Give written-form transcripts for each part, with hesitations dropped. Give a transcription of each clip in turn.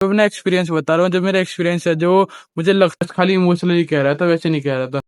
तो अपना एक्सपीरियंस बता रहा हूँ, जो मेरा एक्सपीरियंस है, जो मुझे लगता है खाली इमोशनली कह रहा था, वैसे नहीं कह रहा था।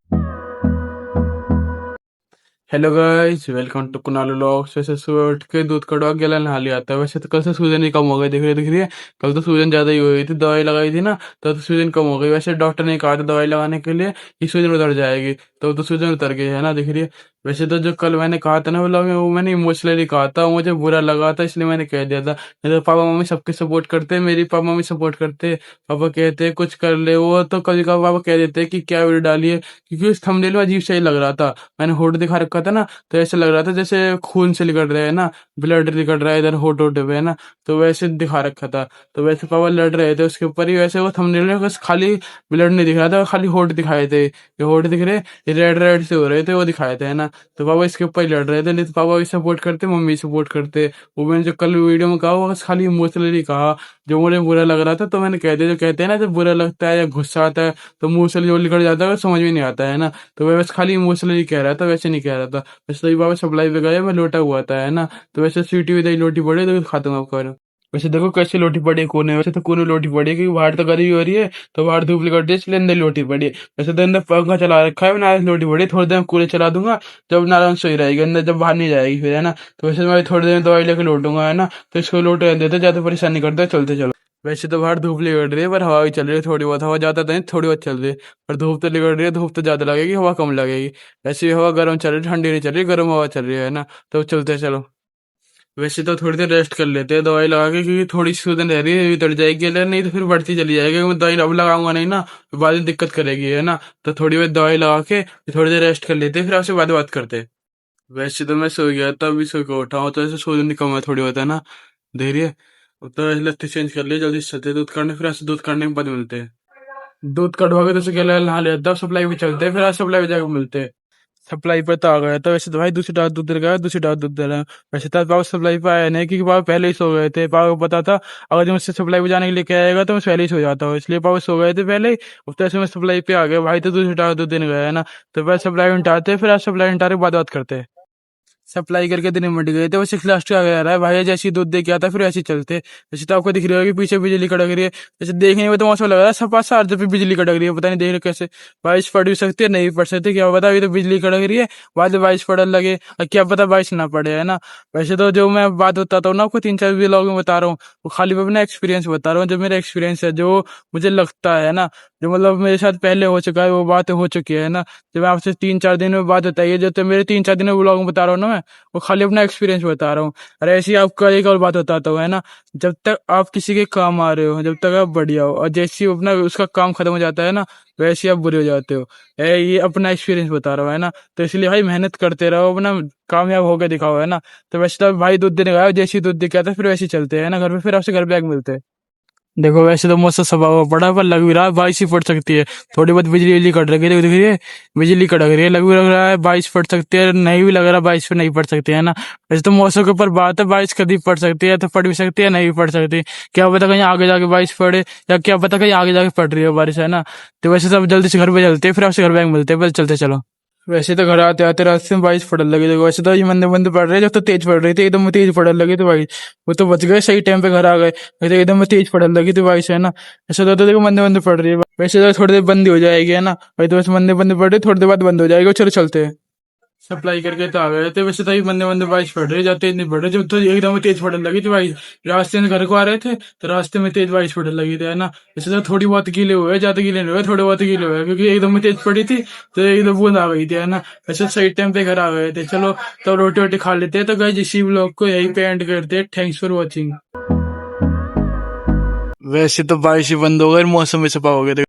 Hello guys, welcome to Kunal vlogs. वैसे सुबह उठ के दूध कड़वा गला नहा लिया था। वैसे तो कल से सूजन ही कम हो गई, दिख रही है। कल तो सूजन ज्यादा ही हो गई थी, दवाई लगाई थी ना, तो सूजन कम हो गई। वैसे डॉक्टर ने कहा था दवाई लगाने के लिए कि सूजन उतर जाएगी, तो सूजन उतर गई है ना, दिख रही है। वैसे तो जो कल मैंने कहा था ना व्लॉग में, वो मैंने इमोशनली कहा था, मुझे बुरा लगा था, इसलिए मैंने कह दिया था। नहीं तो पापा मम्मी सबके सपोर्ट करते, मेरी पापा मम्मी सपोर्ट करते। पापा कहते कुछ कर ले, वो तो कभी कभी पापा कह देते कि क्या वीडियो डाली है, क्योंकि उस थंबनेल में अजीब सही लग रहा था। मैंने होठ दिखा रखा था ना, तो ऐसा लग रहा था जैसे खून से निकल रहा है ना, ब्लड निकल रहा है इधर होठ होठ पे है ना, तो वैसे दिखा रखा था। तो वैसे पापा लड़ रहे थे उसके ऊपर ही, वैसे वो थंबनेल में बस खाली ब्लड नहीं दिख रहा था, खाली होठ दिखाए थे। ये होठ दिख रहे, रेड रेड से हो रहे थे, वो दिखाए थे है ना। तो पापा इसके ऊपर ही लड़ रहे थे, नहीं तो पापा भी सपोर्ट करते, मम्मी सपोर्ट करते। वो मैंने जो कल वीडियो में कहा, वो बस खाली इमोशनली कहा, जो मुझे बुरा लग रहा था। तो मैंने कह दिया, जो कहते हैं ना, जब बुरा लगता है या गुस्सा आता है तो मुंह से जो निकल जाता है वो समझ में नहीं आता है ना। तो मैं बस खाली इमोशनली कह रहा था, वैसे नहीं कह रहा था। वैसे तो बाबा सप्लाई पे गया, मैं लोटा हुआ था है ना। तो वैसे सीटी भी दही लोटी पड़ी तो खाता हूँ आपका। वैसे देखो कैसी लोटी पड़ी है कोने, वैसे तो कोने लोटी पड़ी है, क्योंकि बाहर तो गर्मी हो रही है, तो बाहर धूप निकल रही है, इसलिए अंदर लोटी पड़ी है। वैसे तो अंदर पंखा चला रखा है, नारायण लोटी पड़ी है, थोड़ी देर में कूलर चला दूंगा, जब नारायण सोई रहेगी अंदर, जब बाहर नहीं जाएगी फिर है ना। तो वैसे मैं थोड़ी देर में दवाई लेकर लौटूंगा है ना, तो इसको लोट देते, ज्यादा परेशान नहीं करते, चलते चलो। वैसे तो बाहर धूप निकल रही है, पर हवा भी चल रही है, थोड़ी बहुत हवा, ज्यादा नहीं, थोड़ी बहुत चल रही है। पर धूप तो निकल रही है, धूप तो ज्यादा लगेगी, हवा कम लगेगी। वैसे भी हवा गर्म चल रही है, ठंडी नहीं चल रही, गर्म हवा चल रही है ना। तो चलते चलो। वैसे तो थोड़ी देर रेस्ट कर लेते हैं दवाई लगा के, क्योंकि थोड़ी सी सूजन रह रही है, उतर जाएगी अगर, नहीं तो फिर बढ़ती चली जाएगी। मैं दवाई अब लगाऊंगा नहीं ना, तो बाद में दिक्कत करेगी है ना। तो थोड़ी देर दवाई लगा के थोड़ी देर रेस्ट कर लेते हैं, फिर आपसे बात करते हैं। वैसे तो मैं सो गया था, अभी सो के उठा हूँ, तो ऐसे सूजन निकल थोड़ी होता है ना, धैर्य। तो ऐसे लत्ती चेंज कर लिया, जल्दी से चलते हैं दूध काटने, फिर ऐसे दूध काटने के बाद मिलते हैं। दूध कटवा के तो से गला नहा लेता हूँ, सप्लाई पे चलते हैं, फिर आज सप्लाई पे जाकर मिलते हैं। सप्लाई पर तो आ गया था। वैसे तो भाई दूसरी डाल दूध दे गया, दूसरी डाल दूध दे रहा है। वैसे तो पापा सप्लाई पे आया नहीं, क्योंकि पापा पहले ही सो गए थे। पापा को पता था अगर जो मुझसे सप्लाई पे जाने के लिए क्या आएगा, तो मैं पहले ही सो जाता हूँ, इसलिए पापा सो गए थे पहले ही। उस तरह से मैं सप्लाई पे आ गया, भाई तो दूसरी डाल दूध देने गया है ना। तो पहले सप्लाई उठाते, फिर आज सप्लाई उठा के बात करते हैं। सप्लाई करके दिन मिट गए थे, वो 6 लास्ट का आ रहा है भाई, जैसे ही दूध दे के आता फिर ऐसे ही चलते। वैसे तो आपको दिख रही होगी पीछे बिजली कड़क रही है, वैसे देखने में तो मौसम लग रहा है सपा सार, जब भी बिजली कड़क रही है, पता नहीं देख रहे कैसे। बारिश पड़ भी सकती है, नहीं पड़ सकती, क्या पता। अभी तो बिजली कड़क रही है, बाद में बारिश पड़ने लगे, और क्या पता बारिश ना पड़े है ना। वैसे तो जो मैं बात बताता हूँ ना आपको, 3-4 व्लॉग में बता रहा हूँ, वो खाली मैं अपना एक्सपीरियंस बता रहा हूँ, जो मेरा एक्सपीरियंस है, जो मुझे लगता है ना, जो मतलब मेरे साथ पहले हो चुका है, वो बात हो चुकी है ना। जो मैं आपसे 3-4 दिन में बात बताइए, जो तो मेरे 3-4 दिन में व्लॉग में बता रहा हूँ ना मैं, वो खाली अपना एक्सपीरियंस बता रहा हूँ। अरे ऐसी आपका एक और बात बताता हूँ है ना, जब तक आप किसी के काम आ रहे हो, जब तक आप बढ़िया हो, और जैसे ही अपना उसका काम खत्म हो जाता है ना, वैसे ही आप बुरे हो जाते हो। ये अपना एक्सपीरियंस बता रहा हूँ है ना। तो इसलिए भाई मेहनत करते रहो, अपना कामयाब होकर दिखाओ है ना। तो वैसे तो भाई दूध देने गया, जैसे ही दूध दे के आता फिर वैसे ही चलते हैं ना घर पे, फिर आपसे घर पे आके मिलते हैं। देखो वैसे तो मौसम सफा हुआ पड़ा है, पर लग भी रहा है बारिश ही पड़ सकती है। थोड़ी बहुत बिजली बिजली कट रही है, दिख रही है, बिजली कड़क रही है, लग भी लग रहा है बारिश पड़ सकती है, नहीं भी लग रहा बारिश पे नहीं पड़ सकती है ना। वैसे तो मौसम के ऊपर बात है, बारिश कभी पड़ सकती है, तो पड़ भी सकती है, नहीं भी पड़ सकती। क्या पता कहीं आगे जाके बारिश पड़े, या क्या पता कहीं आगे जाके पड़ रही है बारिश है ना। तो वैसे सब जल्दी से घर पे चलते हैं, फिर आपसे घर पे मिलते हैं, बस चलते चलो। वैसे तो घर आते आते रास्ते में बारिश पड़ने लगी, देखो वैसे तो ये मंदे मंदे पड़ रहे, जब तो तेज पड़ रही थी, एकदम तेज पड़ने लगी तो बारिश, वो तो बच गए, सही टाइम पे घर आ गए। नहीं तो एकदम तेज पड़ने लगी थी बारिश है ना। ऐसा तो देखो मंदे मंदे पड़ रही है, वैसे तो थोड़ी देर बंद हो जाएगी है ना। भाई तो बस मंदे मंदे पड़ रही, थोड़ी देर बाद बंद हो जाएगी, चलो चलते हैं। सप्लाई करके तो आ गए थे। वैसे तो मंदे मंदे बारिश पड़ रही, जाते इतनी पड़ रही, जब तो एकदम तेज पड़ने लगी थी बारिश। रास्ते में घर को आ रहे थे, तो रास्ते में तेज बारिश पड़ने लगी थी है ना। वैसे तो थोड़ी बहुत गीले हुए, ज्यादा गीले नहीं हुए, थोड़े बहुत गीले हुए, क्योंकि एकदम तेज पड़ी थी, तो एकदम बूंद आ गई थी है ना। वैसे सही टाइम पे घर आ गए थे। चलो तो रोटी वोटी खा लेते हैं। तो गाइस इसी व्लॉग को यहीं पे एंड करते हैं। Thanks for watching. वैसे तो बारिश ही बंद हो गई, मौसम में सफा हो गया।